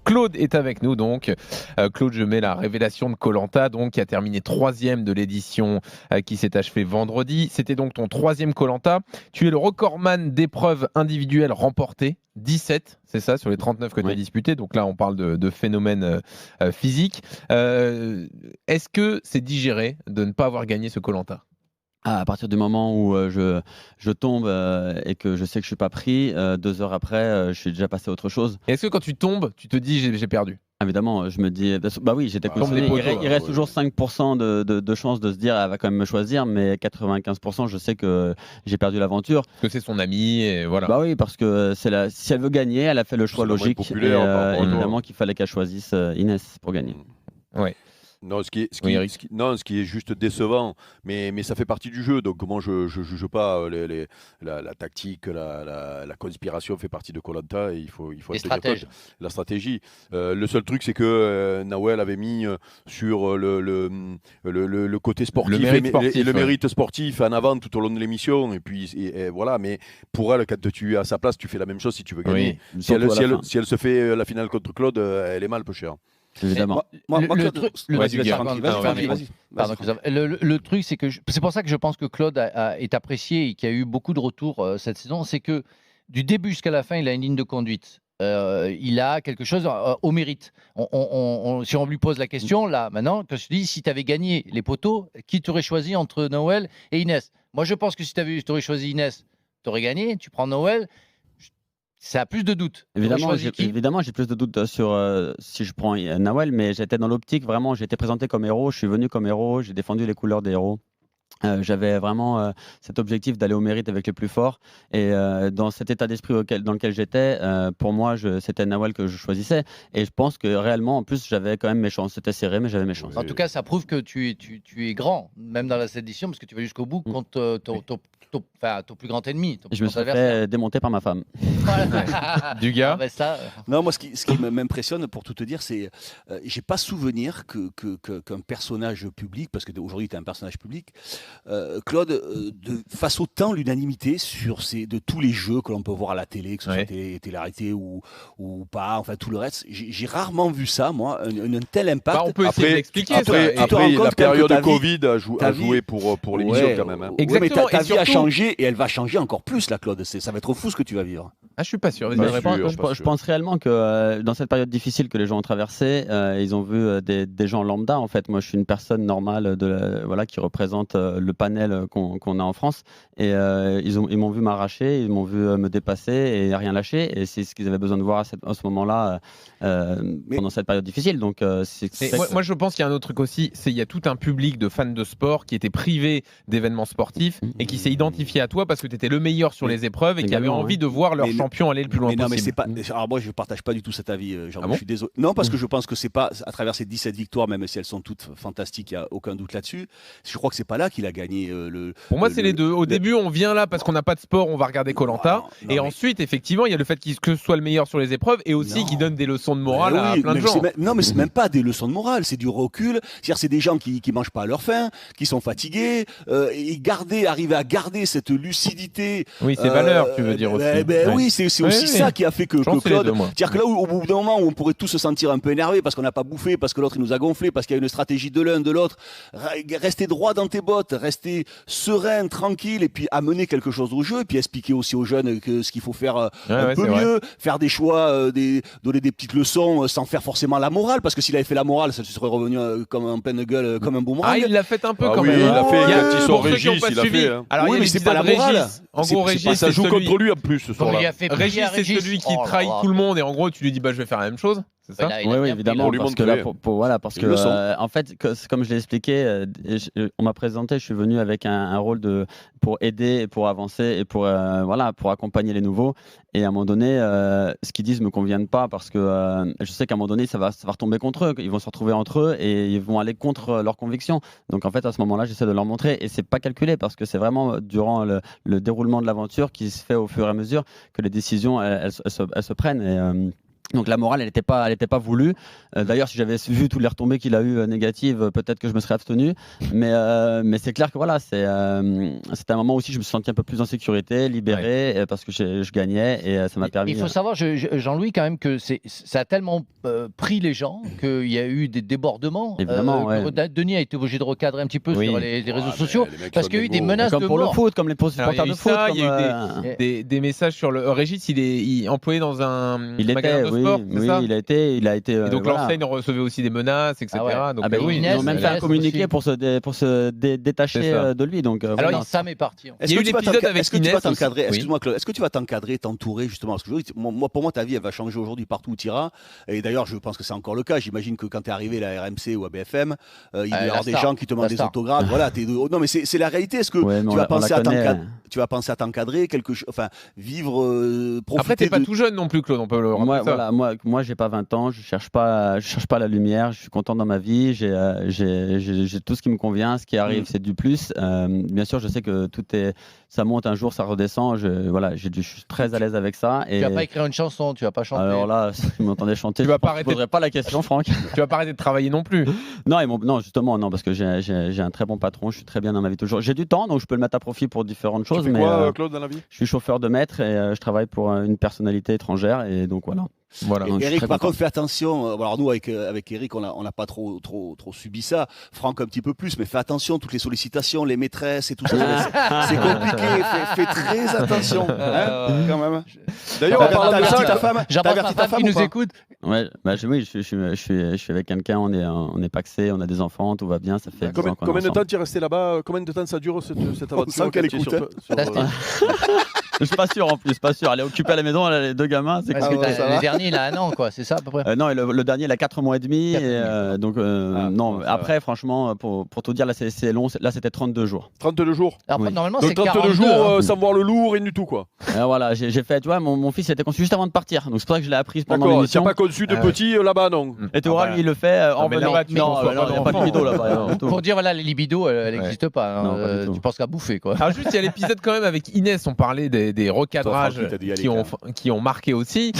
Claude est avec nous donc. Claude, je mets la révélation de Koh-Lanta, donc qui a terminé 3e de l'édition qui s'est achevée vendredi. C'était donc ton 3e Koh-Lanta. Tu es le recordman d'épreuves individuelles remportées, 17, c'est ça, sur les 39 que tu as disputées. Donc là, on parle de phénomène physique. Est-ce que c'est digéré de ne pas avoir gagné ce Koh-Lanta ? À partir du moment où je tombe et que je sais que je ne suis pas pris, 2 heures après, je suis déjà passé à autre chose. Et est-ce que quand tu tombes, tu te dis j'ai perdu ? Évidemment, je me dis, bah oui, j'étais concerné. Il reste toujours 5% de chance de se dire, elle va quand même me choisir, mais 95%, je sais que j'ai perdu l'aventure. Parce que c'est son ami, et voilà. Bah oui, parce que si elle veut gagner, elle a fait le choix logique. Et évidemment qu'il fallait qu'elle choisisse Inès pour gagner. Ouais. Non, ce qui est juste décevant, mais ça fait partie du jeu. Donc moi, je ne juge pas la tactique, la conspiration fait partie de Koh-Lanta. Il faut la stratégie. Le seul truc, c'est que Nawel avait mis sur le côté sportif et le mérite sportif en avant tout au long de l'émission. Et puis et voilà. Mais pour elle, quand tu es à sa place, tu fais la même chose si tu veux gagner. Oui, si elle se fait la finale contre Claude, elle est mal peu chère. Évidemment. Le truc, c'est que c'est pour ça que je pense que Claude est apprécié et qu'il y a eu beaucoup de retours cette saison. C'est que du début jusqu'à la fin, il a une ligne de conduite. Il a quelque chose au mérite. Si on lui pose la question, là, maintenant, quand je te dis, si tu avais gagné les poteaux, qui t'aurais choisi entre Noël et Inès ? Moi, je pense que si tu aurais choisi Inès, tu aurais gagné. Tu prends Noël. Ça a plus de doutes. Évidemment, j'ai plus de doutes sur si je prends Nawel, mais j'étais dans l'optique, vraiment, j'ai été présenté comme héros, je suis venu comme héros, j'ai défendu les couleurs des héros. J'avais vraiment cet objectif d'aller au mérite avec les plus forts. Et dans cet état d'esprit dans lequel j'étais, pour moi, c'était Nawel que je choisissais. Et je pense que réellement, en plus, j'avais quand même mes chances. C'était serré, mais j'avais mes chances. En tout cas, ça prouve que tu es grand, même dans cette édition, parce que tu vas jusqu'au bout contre ton plus grand ennemi. Je me suis fait démonter par ma femme. Du gars. Non, moi, ce qui m'impressionne, pour tout te dire, c'est j'ai pas souvenir qu'un personnage public, parce qu'aujourd'hui, tu es un personnage public, Claude, fasse autant l'unanimité de tous les jeux que l'on peut voir à la télé, que ce soit télé-réalité ou pas, enfin tout le reste. J'ai rarement vu ça, moi, un tel impact. On peut essayer d'expliquer après la période de Covid a joué pour l'émission quand même. Exactement. Mais ta vie a changé et elle va changer encore plus, là, Claude. Ça va être fou ce que tu vas vivre. Je suis pas sûr. Je pense réellement que dans cette période difficile que les gens ont traversée, ils ont vu des gens lambda. En fait, moi, je suis une personne normale qui représente le panel qu'on a en France. Et ils m'ont vu m'arracher, ils m'ont vu me dépasser et rien lâcher. Et c'est ce qu'ils avaient besoin de voir à ce moment-là pendant cette période difficile. Donc, moi, je pense qu'il y a un autre truc aussi. Il y a tout un public de fans de sport qui était privé d'événements sportifs et qui s'est identifié à toi parce que tu étais le meilleur sur les épreuves et qui avait envie de voir leur champion aller le plus loin possible. Mais c'est pas. Alors moi, je partage pas du tout cet avis. Je suis désolé. Non, parce que je pense que c'est pas à travers ces 17 victoires, même si elles sont toutes fantastiques, il y a aucun doute là-dessus. Je crois que c'est pas là qu'il a gagné Pour moi, c'est les deux. Au début, on vient là parce qu'on n'a pas de sport, on va regarder Koh-Lanta. Et ensuite, effectivement, il y a le fait que ce soit le meilleur sur les épreuves et aussi qu'il donne des leçons de morale à plein de gens. Non, mais c'est même pas des leçons de morale, c'est du recul. C'est-à-dire, c'est des gens qui mangent pas à leur faim, qui sont fatigués, et arriver à garder cette lucidité. Oui, ces valeurs, tu veux dire aussi. Oui, c'est aussi ça qui a fait que Claude. C'est-à-dire que là, au bout d'un moment où on pourrait tous se sentir un peu énervé parce qu'on n'a pas bouffé, parce que l'autre il nous a gonflé, parce qu'il y a une stratégie de l'un, de l'autre, rester droit dans tes bottes, rester serein, tranquille, et puis amener quelque chose au jeu, et puis expliquer aussi aux jeunes ce qu'il faut faire un peu mieux, faire des choix, donner des petites leçons sans faire forcément la morale, parce que s'il avait fait la morale, ça serait revenu comme en pleine gueule, comme un boomerang. Il l'a fait un peu quand même. Il l'a fait quand ils sont Régis, il l'a fait. Alors, mais c'est pas la morale. En gros, Régis, ça joue contre lui en plus ce soir-là. Régis, c'est celui qui trahit tout le monde et en gros, tu lui dis je vais faire la même chose. c'est ça? Oui, évidemment, parce que là, parce que en fait, comme je l'ai expliqué, on m'a présenté, je suis venu avec un rôle pour aider, pour avancer et pour accompagner les nouveaux. Et à un moment donné, ce qu'ils disent me conviennent pas parce que je sais qu'à un moment donné, ça va retomber contre eux. Ils vont se retrouver entre eux et ils vont aller contre leurs convictions. Donc en fait, à ce moment-là, j'essaie de leur montrer et c'est pas calculé parce que c'est vraiment durant le déroulement de l'aventure qui se fait au fur et à mesure que les décisions elles se prennent. Et, donc la morale, elle n'était pas voulue. D'ailleurs, si j'avais vu toutes les retombées qu'il a eues négatives, peut-être que je me serais abstenu. Mais c'est clair que voilà, c'était un moment aussi où je me suis senti un peu plus en sécurité, libéré, parce que je gagnais et ça m'a permis. Il faut savoir, Jean-Louis, quand même, que ça a tellement pris les gens qu'il y a eu des débordements. Évidemment, Denis a été obligé de recadrer un petit peu sur les réseaux sociaux parce qu'il y a eu des menaces comme de pour mort. le foot, comme les supporters de foot. Il y a eu des messages sur le Régis. Il est employé dans un magasin de sport. Oui, il a été. Et donc l'enseigne recevait aussi des menaces, etc. Donc, ils ont même fait un communiqué pour se détacher de lui. Donc, alors Sam est parti. Il y a eu l'épisode avec Inès. Excuse-moi Claude, est-ce que tu vas t'encadrer, t'entourer justement parce que pour moi ta vie elle va changer aujourd'hui partout où tu iras. Et d'ailleurs je pense que c'est encore le cas. J'imagine que quand tu es arrivé à la RMC ou à BFM, il va y avoir des gens qui te demandent des autographes. Voilà, non mais c'est la réalité. Est-ce que tu vas penser à t'encadrer, vivre, profiter? Après t'es pas tout jeune non plus, Claude. On peut le remarquer. Moi, j'ai pas 20 ans, je cherche pas la lumière, je suis content dans ma vie, j'ai tout ce qui me convient, ce qui arrive, c'est du plus. Bien sûr, je sais que ça monte un jour, ça redescend. Je suis très à l'aise avec ça. Tu vas pas écrire une chanson, tu vas pas chanter. Alors là, si tu m'entendais chanter, tu ne poserais pas la question, Franck. Tu vas pas arrêter de travailler non plus. Non, justement, non, parce que j'ai un très bon patron, je suis très bien dans ma vie toujours. J'ai du temps, donc je peux le mettre à profit pour différentes choses. Tu fais quoi, Claude, dans la vie? Je suis chauffeur de maître et je travaille pour une personnalité étrangère et donc voilà. Eric, par contre, fais attention. Alors nous, avec Eric, on n'a pas trop subi ça. Franck un petit peu plus, mais fais attention. Toutes les sollicitations, les maîtresses et tout ça, c'est compliqué. Fais très attention, quand même. D'ailleurs, on parle de ça. Ta femme, j'embrasse ta femme qui nous écoute. Ouais, oui, je suis avec quelqu'un. On est paxé, on a des enfants, tout va bien. Ça fait combien de temps tu es resté là-bas? Combien de temps ça dure cette aventure? On sent qu'elle écoute. Je suis pas sûr en plus, pas sûr. Elle est occupée à la maison, elle a les deux gamins. C'est le dernier, il a 1 an, quoi. C'est ça à peu près. Non, le dernier, il a 4 mois et demi. Donc, non. Après, franchement, pour tout dire, là, c'est long. Là, c'était 32 jours. 32 jours. Alors, normalement, c'est 32 jours sans voir le lourd, rien du tout, quoi. Voilà, j'ai fait, tu vois, mon fils était conçu juste avant de partir. Donc, c'est pour ça que je l'ai appris pendant l'émission. Tu n'as pas conçu de petit là-bas, non? Et Théora, lui, il le fait en venant. Non, il n'y a pas de libido là-bas. Pour dire, voilà, les libidos, elle n'existe pas. Tu penses qu'à bouffer, quoi. Alors, juste, il y a l'épisode quand même avec Inès. On parlait des recadrages qui ont marqué aussi.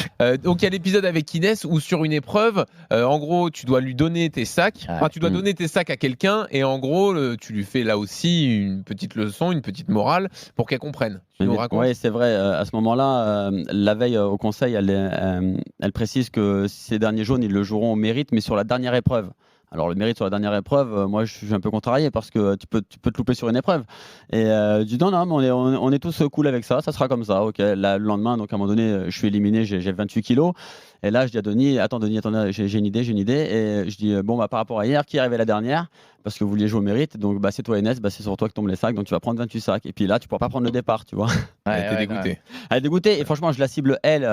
Donc, il y a l'épisode avec Inès où sur une épreuve, en gros, tu dois lui donner tes sacs. Enfin, tu dois donner tes sacs à quelqu'un et en gros, tu lui fais là aussi une petite leçon, une petite morale pour qu'elle comprenne. Oui, c'est vrai. À ce moment-là, la veille au conseil, elle précise que ces derniers jaunes, ils le joueront au mérite, mais sur la dernière épreuve. Alors le mérite sur la dernière épreuve, moi je suis un peu contrarié parce que tu peux te louper sur une épreuve. Et je dis non, mais on est tous cool avec ça, ça sera comme ça. Ok. Là, le lendemain, donc à un moment donné, je suis éliminé, j'ai 28 kilos. Et là, je dis à Denis, attends, j'ai une idée. Et je dis, bon, par rapport à hier, qui est arrivé la dernière? Parce que vous vouliez jouer au mérite. Donc, c'est toi, Inès, c'est sur toi que tombent les sacs. Donc, tu vas prendre 28 sacs. Et puis là, tu ne pourras pas prendre le départ, tu vois. Elle était dégoûtée. Elle est dégoûtée. Et franchement, je la cible, elle,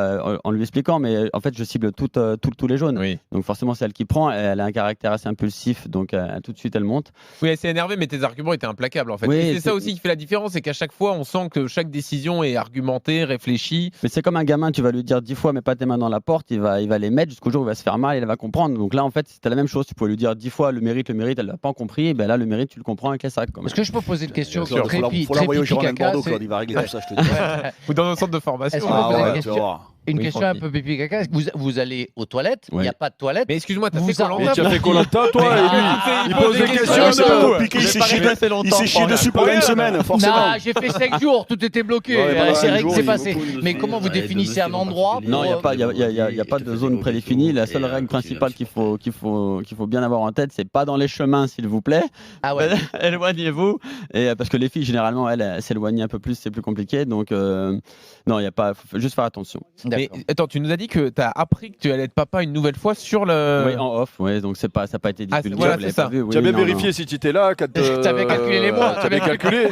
en lui expliquant. Mais en fait, je cible tous les jaunes. Oui. Donc, forcément, c'est elle qui prend. Elle a un caractère assez impulsif. Donc, tout de suite, elle monte. Oui, elle s'est énervée, mais tes arguments étaient implacables, en fait. Oui, et c'est ça aussi qui fait la différence. C'est qu'à chaque fois, on sent que chaque décision est argumentée, réfléchie. Mais c'est comme un gamin, tu vas lui dire 10 fois, mets pas tes mains dans la porte. Il va les mettre jusqu'au jour où il va se faire mal et elle va comprendre. Donc là, en fait, c'était la même chose. Tu pouvais lui dire 10 fois le mérite, elle l'a pas compris. Et ben là, le mérite, tu le comprends avec les sacs. Est-ce que je peux poser une question? Il faut l'envoyer au Girondin de Bordeaux, il va régler tout ça, je te dis. Ou dans un centre de formation. Est-ce que je peux poser une question? Une question un peu pipi caca. Vous allez aux toilettes, il n'y a pas de toilettes. Mais excuse-moi, tu as fait Koh-Lanta, toi, il pose des questions. Il s'est chié dessus pendant une semaine, forcément. Non, j'ai fait 5 jours, tout était bloqué. C'est vrai que c'est passé. Mais comment vous définissez un endroit? Non, il n'y a pas de zone prédéfinie. La seule règle principale qu'il faut bien avoir en tête, c'est pas dans les chemins, s'il vous plaît. Ah ouais. Éloignez-vous. Parce que les filles, généralement, elles s'éloignent un peu plus, c'est plus compliqué. Donc, non, il n'y a pas. Faut juste faire attention. Mais attends, tu nous as dit que tu as appris que tu allais être papa une nouvelle fois sur le. Oui, en off, donc ça n'a pas été divulgué. Voilà, c'est ça. Tu as bien vérifié si tu étais là. Tu avais calculé les mois. Tu avais calculé.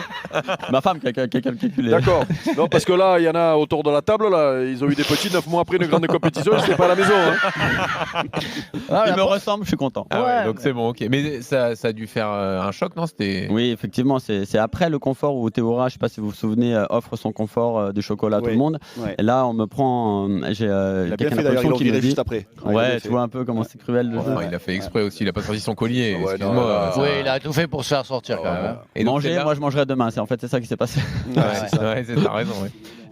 Ma femme qui a calculé. D'accord. Non, parce que là, il y en a autour de la table, là, ils ont eu des petits 9 mois après une grande compétition, ils n'étaient pas à la maison. Il me ressemble, je suis content. Donc c'est bon, ok. Mais ça a dû faire un choc, non? Oui, effectivement, c'est après le confort où Théora, je ne sais pas si vous vous souvenez, offre son confort de chocolat à tout le monde. Ouais. Et là, on me prend. J'ai quelqu'un de la production qui me dit juste après. Ouais, tu vois un peu comment c'est cruel. Il a fait exprès aussi, il n'a pas sorti son collier. Excuse-moi. Oui, il a tout fait pour se faire sortir quand même. Et manger, moi je mangerai demain. C'est ça qui s'est passé. T'as raison.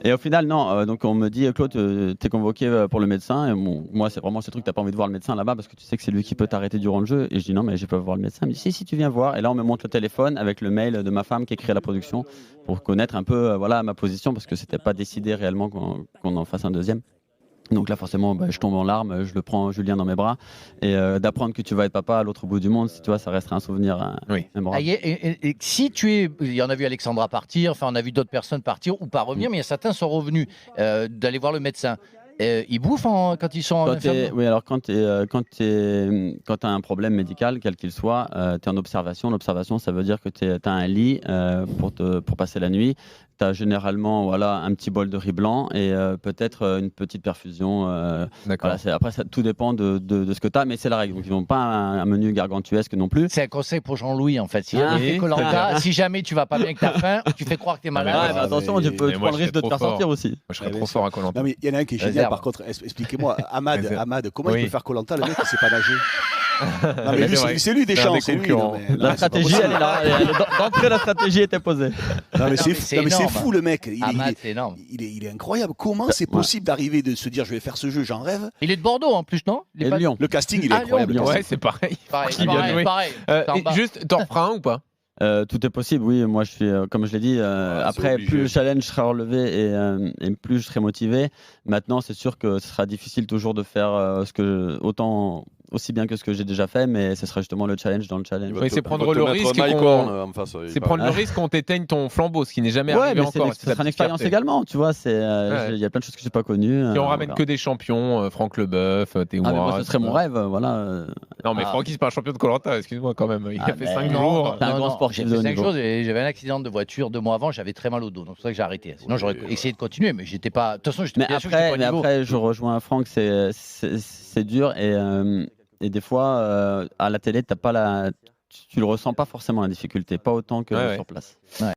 Et au final, non. Donc on me dit, Claude, t'es convoqué pour le médecin. Et moi, c'est vraiment ce truc, t'as pas envie de voir le médecin là-bas parce que tu sais que c'est lui qui peut t'arrêter durant le jeu. Et je dis non, mais je peux voir le médecin. Il me dit si tu viens voir. Et là, on me montre le téléphone avec le mail de ma femme qui écrit à la production pour connaître un peu ma position parce que c'était pas décidé réellement qu'on en fasse un deuxième. Donc là, forcément, je tombe en larmes, je le prends Julien dans mes bras. Et d'apprendre que tu vas être papa à l'autre bout du monde, si tu vois, ça restera un souvenir mémorable. Et si il y en a vu Alexandra partir, on a vu d'autres personnes partir ou pas revenir, mais certains sont revenus d'aller voir le médecin. Ils bouffent quand ils sont en infirmerie. Oui, alors quand tu as un problème médical, quel qu'il soit, tu es en observation. L'observation, ça veut dire que tu as un lit pour passer la nuit. Tu as généralement un petit bol de riz blanc et peut-être une petite perfusion. Après, ça, tout dépend de ce que tu as, mais c'est la règle. Donc, ils n'ont pas un menu gargantuesque non plus. C'est un conseil pour Jean-Louis, en fait. Si jamais tu vas pas bien que tu as faim, tu fais croire que tu es malade. Attention, tu peux prendre le risque de te faire sortir aussi. Moi, je serais trop fort à Koh-Lanta. Non, mais il y en a un qui est génial, par contre. Expliquez-moi, Ahmad, comment il peut faire Koh-Lanta, le mec qui ne sait pas nager? Non, mais c'est lui Deschamps, c'est lui. La stratégie, elle est là. D'entrée, la stratégie était posée. Non, mais c'est fou, le mec. C'est énorme. Il est incroyable. Comment c'est possible d'arriver de se dire je vais faire ce jeu, j'en rêve? Il est de Bordeaux en plus, non? Et Lyon. Le casting, il est incroyable. Ouais, c'est pareil. Pareil. Juste, t'en feras un ou pas? Tout est possible, oui. Moi, je suis, comme je l'ai dit, après, plus le challenge sera relevé et plus je serai motivé. Maintenant, c'est sûr que ce sera difficile toujours de faire aussi bien que ce que j'ai déjà fait, mais ce sera justement le challenge dans le challenge. Oui, c'est prendre le risque le risque qu'on t'éteigne ton flambeau, ce qui n'est jamais arrivé encore. Ce sera une expérience également, tu vois. Il y a plein de choses que j'ai pas connues. Et on ramène que des champions, Franck Leboeuf, Théoura. Moi, ce serait mon rêve, voilà. Non, mais Francky, c'est pas un champion de Koh-Lanta, excuse-moi quand même. Il a fait 5 jours. C'est un grand sportif de haut niveau. J'avais un accident de voiture 2 mois avant, j'avais très mal au dos, donc c'est pour ça que j'ai arrêté. Sinon, j'aurais essayé de continuer, mais j'étais pas. De toute façon, j'étais bien sûr que j'étais pas au niveau. Après, je rejoins Franck, c'est dur et des fois, à la télé, tu le ressens pas forcément la difficulté, pas autant que sur place.